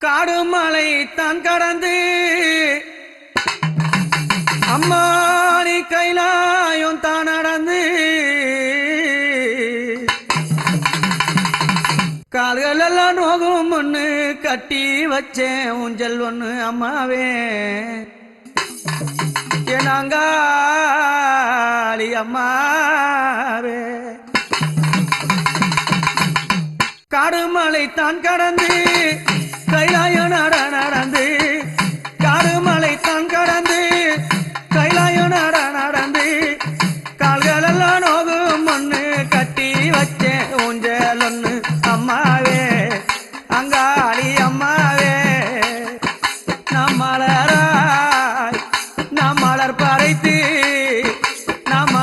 காடு மலை தான் கடந்து அம்மானி கைலாயம் தான் நடந்து கால்கள் எல்லாம் நோகும் ஒண்ணு கட்டி வச்சேன் ஊஞ்சல் ஒண்ணு அம்மாவே நாங்காளி அம்மாவே காடுமலை தான் கடந்து கைலாயம் நடந்து காடுமலை தான் கடந்து கைலாயம் நடந்து கால்கள் எல்லாம் நோகும் ஒண்ணு கட்டி வச்சேன் ஊஞ்சல் ஒண்ணு அம்மாவே அங்காளி அம்மாவே நாம் மலர் பறைத்து நாம்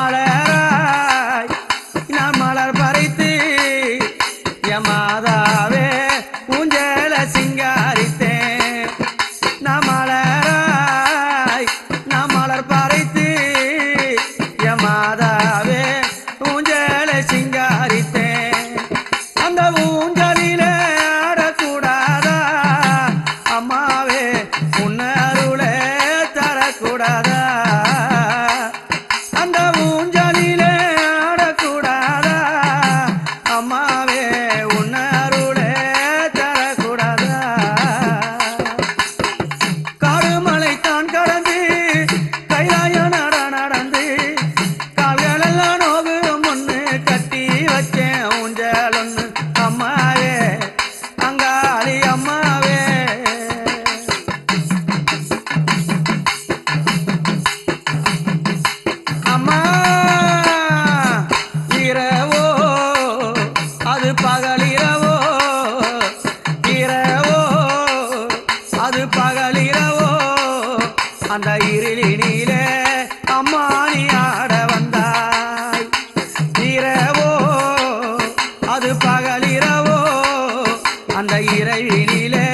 மலர் பறைத்து மாதாவே ஊஞ்சல சிங்காரித்தேன் நாம் மலர் பறைத்து மாதாவே ஊஞ்சல சிங்காரித்தேன் அந்த ஊஞ்சலில ஆடக்கூடாதா அம்மாவே உன்னருளே தரக்கூடாதா அந்த ஊஞ்சலில ஆடக்கூடாதா அம்மாவே உன்னருளே தரக்கூடாதா காடுமலை தான் கடந்து கைலாயம் நடந்து கால்கள் எல்லாம் நோகும் ஒண்ணு கட்டி வச்சேன் ஊஞ்சல் ஒண்ணு அம்மாவே அங்காளி அம்மாவே அம்மா இரவோ அது பகலிரவோ இரவோ அது பகலிரவோ அந்த இருளினிலே அம்மா நீ ஆட வந்தாய் இரவோ அது பகலிரவோ அந்த இரவினிலே